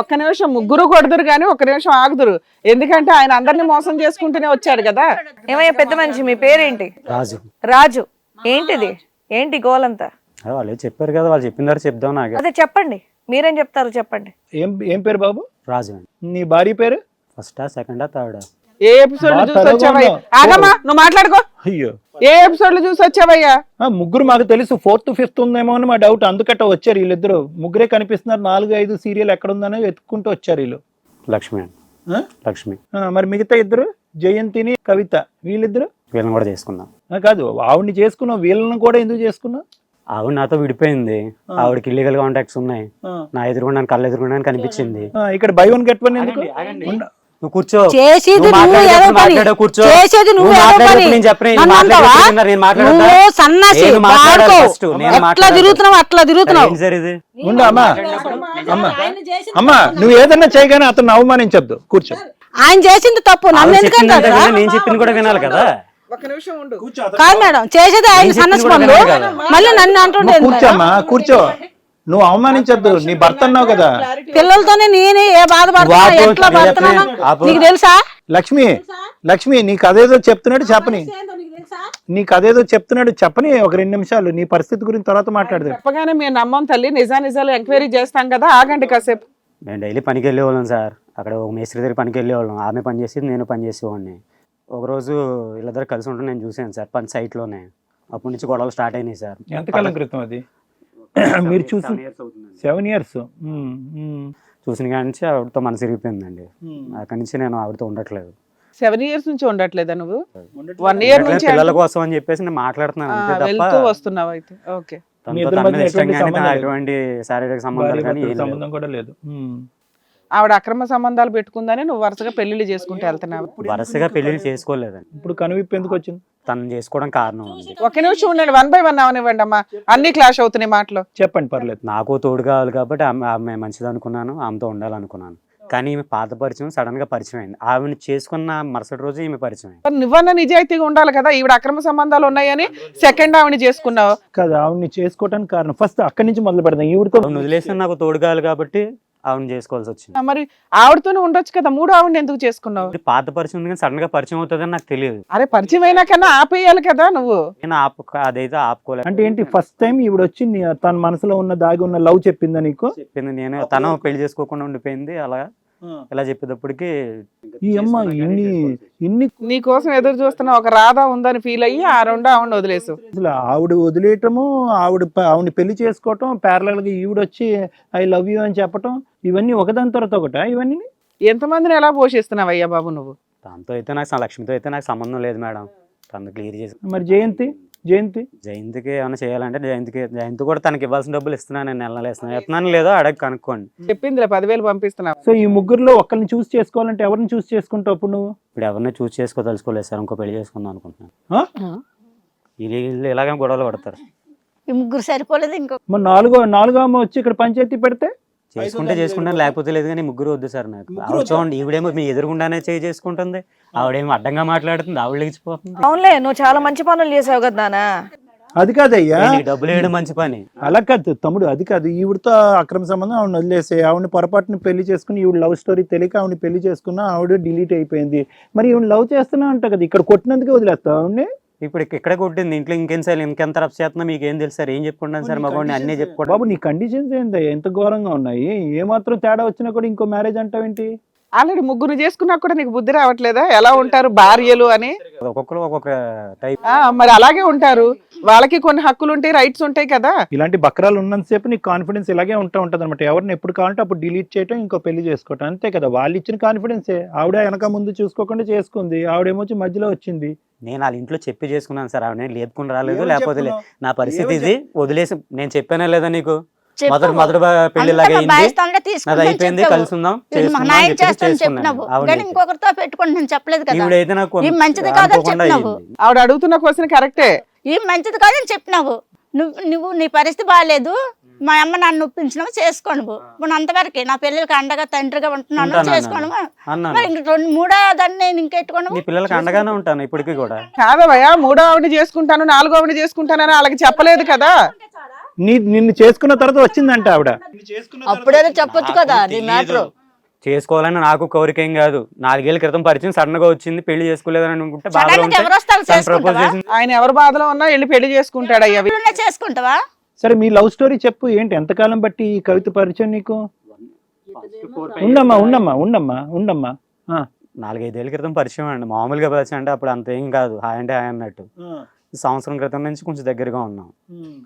ఒక్క నిమిషం ముగ్గురు కొడదురు కానీ ఒక్క నిమిషం ఆగుదురు. ఎందుకంటే ఆయన అందరినీ మోసం చేసుకుంటూనే వచ్చాడు కదా. ఏమయ్యా పెద్ద మనిషి, మీ పేరేంటి? రాజు. రాజు, ఏంటిది? ఏంటి గోలంతా? వాళ్ళు చెప్పారు కదా, వాళ్ళు చెప్పినారు చెప్దాం. నాకు అదే చెప్పండి, మీరేం చెప్తారు చెప్పండి. ఏం పేరు బాబు? రాజు. నీ భార్య పేరు? ఫస్టా సెకండా థర్డా? ఏ ఎపిసోడ్ చూసి వచ్చావయ్యా? ఆగమ్మా, నువ్వు మాట్లాడుకో. అయ్యో, ఏ ఎపిసోడ్ లో చూసి వచ్చావయ్యా? ముగ్గురు మాకు తెలుసు, 4th 5th ఉందేమో అని మా డౌట్. అందుకట్ట వచ్చారు వీళ్ళిద్దరు. ముగ్గురే కనిపిస్తున్నారు. 4 5 సీరియల్ ఎక్కడ ఉందని వెతుక్కుంటూ వచ్చారు వీళ్ళు. లక్ష్మి. లక్ష్మి. మరి మిగతా ఇద్దరు జయంతిని కవిత, వీళ్ళిద్దరు వీళ్ళని కూడా చేసుకున్నాం. కాదు, ఆవిడ్ని చేసుకున్నావు, వీళ్ళని కూడా ఎందుకు చేసుకున్నావు? ఆవిడ నాతో విడిపోయింది. ఆవిడకి ఇల్లీగల్ కాంటాక్ట్స్ ఉన్నాయి. నా ఎదురుకుండా కళ్ళు ఎదురుకుండా కనిపించింది. ఇక్కడ బై వన్ గెట్ వన్ ఎందుకు? నువ్వు కూర్చో. చేసేది కూర్చో. చేసేది నువ్వు అట్లా తిరుగుతున్నావు. అమ్మా అమ్మా, నువ్వు ఏదన్నా చేయగానే అతను అవమానించద్దు. కూర్చో. ఆయన చేసింది తప్పు, నన్ను ఎందుకంటే నేను చెప్పింది కూడా వినాలి కదా. కాదు మేడం, చేసేది ఆయన సన్నస్ పనులు, మళ్ళీ నన్ను అంటుండే. కూర్చోమ్మా, కూర్చో. నువ్వు అవమానించద్దు, నీ భర్త అన్నావు కదా. పిల్లలతోనే నేనే ఏ బాధపడుతున్నా, ఎట్లా పడుతున్నాను నీకు తెలుసా? లక్ష్మి నీకు అదేదో చెప్తున్నాడు చెప్పని. ఒక 2 నిమిషాలు నీ పరిస్థితి గురించి తర్వాత మాట్లాడదు. చెప్పగానే మేము నమ్మం తల్లి, నిజాలు ఎంక్వైరీ చేస్తాం కదా. ఆగండి కాసేపు. మేము డైలీ పనికి వెళ్ళేవాళ్ళం సార్. అక్కడ ఒక మేస్త్రి దగ్గర పనికి వెళ్ళేవాళ్ళం. ఆమె పని చేసేది, నేను పని చేసేవాడిని. ఒకరోజు వీళ్ళిద్దరు కలిసి ఉంటే నేను చూసాను సార్ పని సైట్లోనే. అప్పటి నుంచి గొడవలు స్టార్ట్ అయినాయి సార్. ఎంతకాలం క్రితం అది మీరు చూసి? 7 years. చూసిన కాడి నుంచి ఆవిడతో మనసు ఇరిగిపోయిందండి. అక్కడి నుంచి నేను ఆవిడతో ఉండట్లేదు. 7 years నుంచి ఉండట్లేదా నువ్వు? 1 year నుంచి పిల్లల కోసం అని చెప్పేసి నేను మాట్లాడుతున్నాను అంతే తప్ప వస్తున్నావు అయితే. ఓకే, ఎటువంటి శారీరక సంబంధం కూడా లేదు. ఆవిడ అక్రమ సంబంధాలు పెట్టుకుందని నువ్వు వరుసగా పెళ్లిళ్ళు చేసుకుంటూ వెళ్తున్నావు. వరుసగా పెళ్లిళ్ళు చేసుకోలేదండి. ఇప్పుడు కనువిప్పు ఎందుకు వచ్చింది? తను చేసుకోవడం కారణం. ఒక నిమిషం ఉండండి, 1 by 1 అవనివ్వండి అమ్మా. అన్ని క్లాష్ అవుతున్నాయి మాటలు. చెప్పండి, పర్లేదు. నాకు తోడు కావాలి కాబట్టి ఆమె మంచిది అనుకున్నాను, ఆమెతో ఉండాలనుకున్నాను. కానీ ఈమె పాత పరిచయం సడన్ గా పరిచయం అయింది. ఆమెను చేసుకున్న మరుసటి రోజు ఈమె పరిచయం అయింది. నువ్వన్నా నిజాయితీగా ఉండాలి కదా. ఈవిడ అక్రమ సంబంధాలు ఉన్నాయని సెకండ్ ఆవిడని చేసుకున్నావు కదా. ఆవిడని చేసుకోవడానికి కారణం ఫస్ట్ అక్కడి నుంచి మొదలు పెడదాం. ఈవిడతో వదిలేసిన నాకు తోడు కావాలి కాబట్టి ఆవిడ చేసుకోవాల్సి వచ్చింది. మరి ఆవిడతోనే ఉండొచ్చు కదా. 3వ ఆవిడని ఎందుకు చేసుకున్నావు? పాత పరిచయం ఉంది కానీ సడన్ గా పరిచయం అవుతుందని నాకు తెలియదు. అరే పరిచయం అయినా కన్నా ఆపేయాలి కదా నువ్వు. నేను అదైతే ఆపుకోలేదు. అంటే ఏంటి, ఫస్ట్ టైం ఈవిడ వచ్చి తన మనసులో ఉన్న దాగి ఉన్న లవ్ చెప్పిందా నీకు? చెప్పింది. నేను తను పెళ్లి చేసుకోకుండా ఉండిపోయింది. అలా ఇలా చెప్పేటప్పటికి ఈ అమ్మ ఇన్ని నీ కోసం ఎదురు చూస్తున్నా ఒక రాధా ఉందని ఫీల్ అయ్యి ఆ 2వ ఆవిడని వదిలేసు. ఆవిడ వదిలేయటము, ఆవిడని పెళ్లి చేసుకోవటం, ప్యారలల్ గా ఈవిడ వచ్చి ఐ లవ్ యూ అని చెప్పటం, ఇవన్నీ ఒకదాని తర్వాత ఒకట. ఇవన్నీ ఎంతమందిని ఎలా పోషిస్తున్నావు అయ్యా బాబు నువ్వు? దాంతో అయితే నాకు, లక్ష్మితో అయితే నాకు సంబంధం లేదు మేడం. తను క్లియర్ చేసి. మరి జయంతికి ఏమైనా చేయాలంటే జయంతి కూడా తనకి ఇవ్వాల్సిన డబ్బులు ఇస్తున్నాను. నేను నెల ఇస్తున్నాను లేదో అడగ కనుక్కోండి. చెప్పింది 10,000 పంపిస్తున్నావు. సో ఈ ముగ్గురులో ఒకరిని చూస్ చేసుకోవాలంటే ఎవరిని చూస్ చేసుకుంటావు ఇప్పుడు నువ్వు? ఇప్పుడు ఎవరిని చూస్ తెలుసుకోలేదు సార్. ఇంకో పెళ్లి చేసుకుందాం అనుకుంటున్నాను. వీళ్ళు ఇలాగే గొడవలు పడతారు. ఈ ముగ్గురు సరిపోలేదు. ఇంకో మరి నాలుగో అమ్మ వచ్చి ఇక్కడ పంచాయతీ పెడితే చేసుకుంటాను లేకపోతే లేదు. కానీ ముగ్గురు వద్దు సార్ నాకు. చూడండి, ఈవిడేమో మీ ఎదురుగుండానే చేసుకుంటుంది, ఆవిడేమో అడ్డంగా మాట్లాడుతుంది, ఆవిడ లేచిపోతుంది. అవునులే, నువ్వు చాలా మంచి పనులు చేసావు కదా నాన్న. అది కాదయ్యా, డబ్బులు వేయడం మంచి పని. అలా కాదు తమ్ముడు, అది కాదు. ఈవిడతో అక్రమ సంబంధం ఆవిడ వదిలేసే, ఆవిడని పొరపాటుని పెళ్లి చేసుకుని ఈవిడ లవ్ స్టోరీ తెలియక ఆవిడని పెళ్లి చేసుకున్నా, ఆవిడ డిలీట్ అయిపోయింది. మరి ఈవిడ లవ్ చేస్తున్నా అంట కదా, ఇక్కడ కొట్టినందుకే వదిలేస్తావు ఆవిడని. ఇప్పుడు ఇక్కడ కొట్టింది, ఇంట్లో ఇంకెంత రఫ్ చేస్తున్నా మీకు ఏం తెలుసు సార్? ఏం చెప్పుకుంటాను సార్? మగవాడిని అన్నీ చెప్పుకోండి. బాబు నీ కండిషన్స్ ఏంటి ఎంత ఘోరంగా ఉన్నాయి? ఏమాత్రం తేడా వచ్చినా కూడా ఇంకో మ్యారేజ్ అంటావేంటి? ఆల్రెడీ ముగ్గురు చేసుకున్నా కూడా నీకు బుద్ధి రావట్లేదా ఎలా ఉంటారు భార్యలు అని? ఒక్కొక్కరు ఒక్కొక్క టైప్. మరి అలాగే ఉంటారు, వాళ్ళకి కొన్ని హక్కులు ఉంటాయి, రైట్స్ ఉంటాయి కదా. ఇలాంటి బక్రాలు ఉన్నంతసేపు నీకు కాన్ఫిడెన్స్ ఇలాగే ఉంటది అనమాట. ఎవరిని ఎప్పుడు కావాలంటే అప్పుడు డిలీట్ చేయటం, ఇంకో పెళ్లి చేసుకోవటం, అంతే కదా. వాళ్ళు ఇచ్చిన కాన్ఫిడెన్సే. ఆవిడ వెనక ముందు చూసుకోకుండా చేసుకుంది, ఆవిడేమొచ్చి మధ్యలో వచ్చింది. నేను వాళ్ళ ఇంట్లో చెప్పి చేసుకున్నాను సార్. ఆవిడ లేపుకుని రాలేదు, లేకపోతే నా పరిస్థితి ఇది వదిలేసి. నేను చెప్పానా లేదా నీకు? మొదటి పెళ్లి లాగా అయిపోయింది, కలిసి ఉందాం ఇంకొకరితో పెట్టుకుంటున్నాను చెప్పలేదు కదా. ఈవిడైతే నాకు మంచిది కాదని చెప్పినావు. ఆవిడ అడుగుతున్న క్వశ్చన్ కరెక్టే. ఈ మంచిది కాదని చెప్పినావు. నువ్వు నీ పరిస్థితి బాగాలేదు, మా అమ్మ నన్ను ఒప్పించినావు, చేసుకోను. ఇప్పుడు అంతవరకే నా పిల్లలకి అండగా తండ్రిగా ఉంటున్నాను, చేసుకోను. మరి 3వ దాన్ని నేను ఇంకెట్టుకోను. నీ పిల్లలకి అండగానే ఉంటాను ఇప్పటికీ కూడా. కాదవయ్యా, 3వ ఆవిడ చేసుకుంటాను, 4వ ఆవిడ చేసుకుంటానని వాళ్ళకి చెప్పలేదు కదా. నిన్ను చేసుకున్న తర్వాత వచ్చిందంట ఆవిడ. అప్పుడైనా చెప్పొచ్చు కదా నీ మ్యాటర్. చేసుకోవాలని నాకు కోరిక ఏం కాదు. 4 ఏళ్ల క్రితం పరిచయం సడన్ గా వచ్చింది, పెళ్లి చేసుకోలేదని అనుకుంటే బాధలో సడన్గా ఎవరు వస్తారు ఉంటే ప్రపోజ్ చేసుకుంటావా? చేసింది. ఆయన ఎవరి బాధలో ఉన్నా వెళ్ళి పెళ్లి చేసుకుంటాడు అయ్యా. పిల్లల్నే చేసుకుంటావా? సరే మీ లవ్ స్టోరీ చెప్పు, ఏంటి ఎంతకాలం బట్టి ఈ కవిత పరిచయం నీకు? ఉండమ్మా. 4-5 ఏళ్ల క్రితం పరిచయం అండి, మామూలుగా పరిచయం అంటే అప్పుడు అంత ఏం కాదు, హాయ్ అంటే హాయ్ అన్నట్టు. సంవత్సరం క్రితం నుంచి కొంచెం దగ్గరగా ఉన్నాం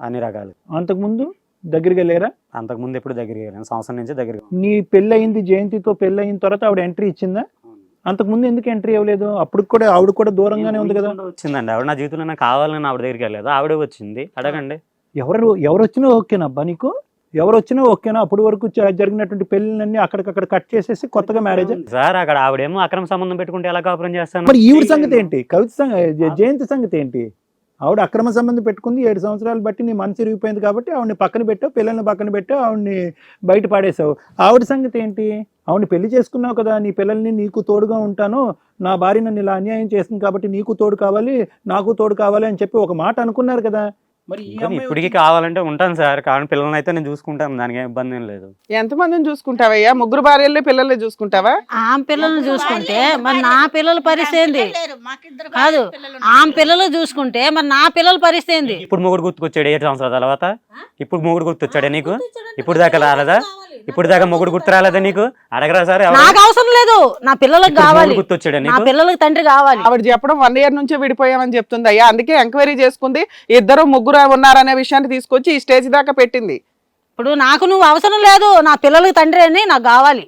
అన్ని రకాలు. అంతకుముందు దగ్గరగా లేరా? అంతకుముందు ఎప్పుడు దగ్గరగా లేను, సంవత్సరం నుంచి దగ్గరగా. నీ పెళ్ళయింది, జయంతితో పెళ్ళయిన తర్వాత ఆవిడ ఎంట్రీ ఇచ్చిందా? అంతకుముందు ఎందుకు ఎంట్రీ అవ్వలేదు? అప్పుడు కూడా ఆవిడ కూడా దూరంగానే ఉంది కదా. వచ్చిందండి ఆవిడ నా జీవితంలో, నాకు కావాలని ఆవిడ దగ్గరికి వెళ్ళలేదు, ఆవిడే వచ్చింది. అడగండి ఎవరు వచ్చినా ఓకేనా అబ్బా నీకు? ఎవరు వచ్చినా ఓకేనా? అప్పటి వరకు జరిగినటువంటి పెళ్ళిళ్ళన్నీ అక్కడికక్కడ కట్ చేసేసి కొత్తగా మ్యారేజ్ సార్. అక్కడ ఆవిడేమో అక్రమ సంబంధం పెట్టుకుంటే ఎలా కాపురం చేస్తాను? మరి ఈవిడ సంగతి ఏంటి? కవిత జయంతి సంగతి ఏంటి? ఆవిడ అక్రమ సంబంధం పెట్టుకుంది, 7 సంవత్సరాలు బట్టి నీ మనసు ఇరిగిపోయింది కాబట్టి ఆవిడని పక్కన పెట్టావు, పిల్లల్ని పక్కన పెట్టావు, ఆవిడని బయట పాడేసావు. ఆవిడ సంగతి ఏంటి? ఆవిడని పెళ్లి చేసుకున్నావు కదా, నీ పిల్లల్ని నీకు తోడుగా ఉంటాను, నా భార్య నన్ను ఇలా అన్యాయం చేస్తుంది కాబట్టి నీకు తోడు కావాలి, నాకు తోడు కావాలి అని చెప్పి ఒక మాట అనుకున్నారు కదా. మరి ఇప్పటికీ కావాలంటే ఉంటాను సార్, కానీ పిల్లల్ని అయితే నేను చూసుకుంటాను, దానికి ఏం ఇబ్బంది ఏం లేదు. ఎంతమందిని చూసుకుంటావయ్యా? 3 భార్యల్ని పిల్లల్ని చూసుకుంటావా? ఆమె పిల్లల్ని చూసుకుంటే మరి నా పిల్లల పరిస్థితి ఏంది? లేరు, మాకిద్దరు కాదు, పిల్లలు ఆమె పిల్లలు చూసుకుంటే మరి నా పిల్లల పరిస్థితి ఏంది? ఇప్పుడు మొగుడు గుర్తుకొచ్చాడు 7 సంవత్సరాల తర్వాత. ఇప్పుడు మొగుడు గుర్తొచ్చాడా నీకు? ఇప్పుడు దాకా రాలేదా? ఇప్పుడు దాకా మొగుడు గుర్తు రాలేదా నీకు? అడగరా సార్. నాకు అవసరం లేదు, నా పిల్లలకు కావాలి, గుర్తొచ్చాడా నా నీకు? పిల్లలకి తండ్రి కావాలి. ఆవిడ చెప్పడం 1 ఇయర్ నుంచే విడిపోయామని చెప్తుంది అయ్యా. అందుకే ఎంక్వైరీ చేసుకుంది, 2-3 ఉన్నారనే విషయాన్ని తీసుకొచ్చి ఈ స్టేజ్ దాకా పెట్టింది. ఇప్పుడు నాకు నువ్వు అవసరం లేదు, నా పిల్లలకి తండ్రి అని నాకు కావాలి.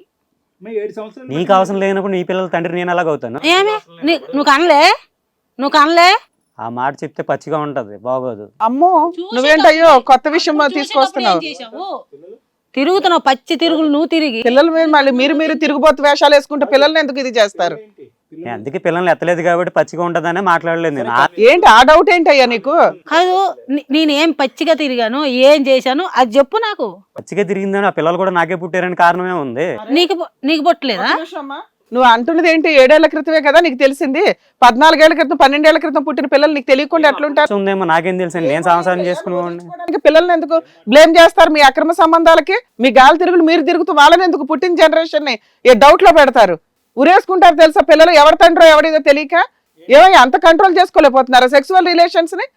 నీకు అవసరం లేనప్పుడు నీ పిల్లల తండ్రి నేను ఎలాగవుతాను? ఏమి నువ్వు కనలే ఆ మాట చెప్తే పచ్చిగా ఉంటది, బాగోదు. అమ్మో నువ్వేంటయ్యో కొత్త విషయం తీసుకొస్తున్నావు? తిరుగుతున్నావు పచ్చి తిరుగులు నువ్వు తిరిగి. పిల్లల మీద మళ్ళీ మీరు తిరుగుబోతు వేషాలు వేసుకుంటే పిల్లల్ని ఎందుకు ఇది చేస్తారు? నేను అందుకే పిల్లల్ని ఎత్తలేదు కాబట్టి పచ్చిగా ఉంటదనే మాట్లాడలేదు నేను. ఏంటి ఆ డౌట్ ఏంటయ్యా నీకు? కాదు, నేనేం పచ్చిగా తిరిగాను, ఏం చేశాను అది చెప్పు నాకు. పచ్చిగా తిరిగిందని ఆ పిల్లలు కూడా నాకే పుట్టారని కారణమే ఉంది. నీకు పుట్టలేదా? నువ్వు అంటున్నది ఏంటి? 7 ఏళ్ల క్రితమే కదా నీకు తెలిసింది. 14 ఏళ్ల క్రితం 12 ఏళ్ల క్రితం పుట్టిన పిల్లలు నీకు తెలియకుండా ఎట్లుంటారు? ఉందేమో నాకేం తెలుసు, నేను సంసారం చేసుకునేవాడిని. పిల్లల్ని ఎందుకు బ్లేమ్ చేస్తారు? మీ అక్రమ సంబంధాలకి మీ గాలి తిరుగులు మీరు తిరుగుతూ వాళ్ళని ఎందుకు పుట్టిన జనరేషన్ ని డౌట్ లో పెడతారు, ఉరేసుకుంటారు తెలుసా? పిల్లలు ఎవరి తండ్రో ఎవరిదో తెలియక ఏమయ్యా అంత కంట్రోల్ చేసుకోలేకపోతున్నారా సెక్సువల్ రిలేషన్స్ ని?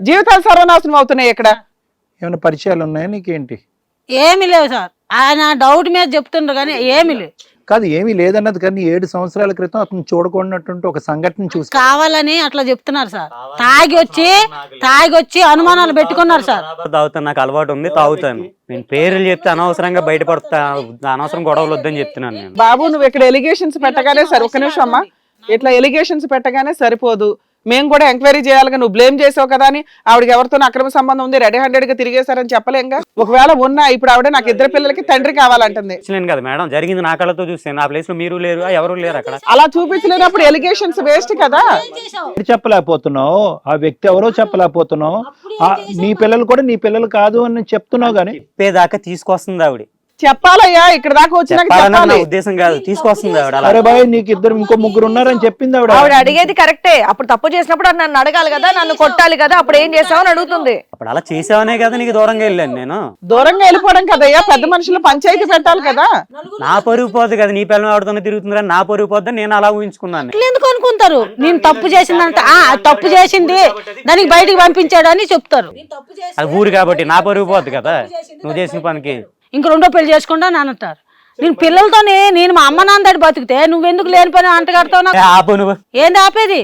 జీవితాలు సర్వనాశనం అవుతున్నాయి ఇక్కడ. ఏమైనా పరిచయాలు ఉన్నాయా నీకేంటి? ఏమి లేవు సార్, ఆయన డౌట్ మీద చెప్తుండ్రు కానీ ఏమి లేవు. కాదు ఏమీ లేదన్నది, కానీ 7 సంవత్సరాల క్రితం అతను చూడకుండాటువంటి ఒక సంఘటన చూసి కావాలని అట్లా చెప్తున్నారు సార్. తాగి వచ్చి అనుమానాలు పెట్టుకున్నారు సార్. తాగుతాను, నాకు అలవాటు ఉంది, తాగుతాను. నేను పేర్లు చెప్తే అనవసరంగా బయటపడతా, అనవసరం గొడవలు వద్దని చెప్తున్నాను నేను. బాబు నువ్వు ఇక్కడ ఎలిగేషన్స్ పెట్టగానే సరే, ఒక నిమిషం అమ్మా, ఇట్లా ఎలిగేషన్స్ పెట్టగానే సరిపోదు, మేము కూడా ఎంక్వైరీ చేయాలిగా. నువ్వు బ్లేమ్ చేసావు కదా అని ఆవిడకి ఎవరితో అక్రమ సంబంధం ఉంది, రెడీ హ్యాండెడ్ గా తిరిగేశారని చెప్పలేంగా. ఒకవేళ ఉన్నా ఇప్పుడు ఆవిడ నాకు 2 పిల్లలకి తండ్రి కావాలంటుంది. కదా మేడం, జరిగింది నా కళ్ళతో చూస్తే, నా ప్లేస్ లో మీరు లేరు, ఎవరు లేరు అక్కడ. అలా చూపించలేనప్పుడు ఎలిగేషన్స్ వేస్ట్ కదా. చెప్పలేకపోతున్నావు, ఆ వ్యక్తి ఎవరో చెప్పలేకపోతున్నావు, నీ పిల్లలు కూడా నీ పిల్లలు కాదు అని చెప్తున్నావు. కానీ చెప్పేదాకా తీసుకొస్తుంది ఆవిడ. చెప్పాలయ్యా, ఇక్కడ దాకా వచ్చిన ఉద్దేశం కాదు, తీసుకొస్తుంది ఆవిడ. అరే బాయ్ నీకు 2-3 ఉన్నారని చెప్పింది ఆవిడ. ఆవిడ అడిగేది కరెక్టే. అప్పుడు తప్పు చేసినప్పుడు నన్ను అడగాలి కదా, నన్ను కొట్టాలి కదా, అప్పుడు ఏం చేసావు అని అడుగుతుంది. అప్పుడు అలా చేసావనే కదా నీకు దూరంగా వెళ్ళాను నేను. దూరంగా వెళ్ళిపోవడం కదయ్యా, పెద్ద మనుషులు పంచాయతీ పెట్టాలి కదా. నా పరుగు పోద్ది కదా, నీ పిల్లలు ఆడుతూనే తిరుగుతుందని నా పరుగు పోద్దని నేను అలా ఊహించుకున్నాను. ఎందుకు అనుకుంటారు నేను తప్పు చేసిందంటే తప్పు చేసింది దానికి బయటికి పంపించాడని చెప్తారు. అది ఊరు కాబట్టి నా పరుగు పోద్ది కదా నువ్వు చేసిన పనికి. ఇంక 2వ పెళ్లి చేసుకుంటా అని అంటారు. నేను పిల్లలతోనే నేను మా అమ్మ నాన్న దగ్గర బతికితే నువ్వెందుకు లేని పని అంట కడతావు? ఆపు నువ్వు. ఏంది ఆపేది?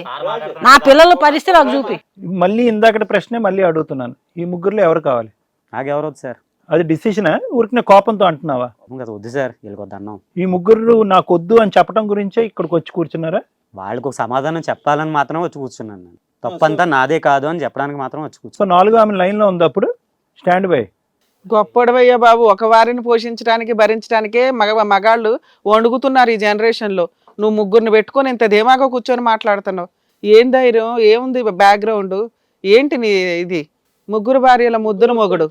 నా పిల్లల పరిస్థితి నాకు చూపి. మళ్ళీ ఇందాక ప్రశ్నే మళ్ళీ అడుగుతున్నాను, ఈ 3లో ఎవరు కావాలి? నాకు ఎవరు వద్దు సార్. అది డిసిషనా, ఊరికిన కోపంతో అంటున్నావా? వద్దు సార్, వీళ్ళకొద్దు అన్నాం. ఈ 3 నాకు వద్దు అని చెప్పడం గురించే ఇక్కడికి వచ్చి కూర్చున్నారా? వాళ్ళకి ఒక సమాధానం చెప్పాలని మాత్రం వచ్చి కూర్చున్నాను నేను. తప్పంతా నాదే కాదు అని చెప్పడానికి మాత్రం వచ్చి కూర్చున్నాను. సో 4 ఆమె లైన్ లో ఉంది, అప్పుడు స్టాండ్ బై. గొప్పడవయ్యా బాబు, ఒక వారిని పోషించడానికి భరించడానికే మగాళ్ళు వణుకుతున్నారు ఈ జనరేషన్ లో. నువ్వు 3 పెట్టుకొని ఇంత ధీమాగా కూర్చొని మాట్లాడుతున్నావు. ఏం ధైర్యం, ఏముంది బ్యాక్గ్రౌండ్ ఏంటి నీ ఇది? 3 భార్యల ముద్దుల మొగుడు.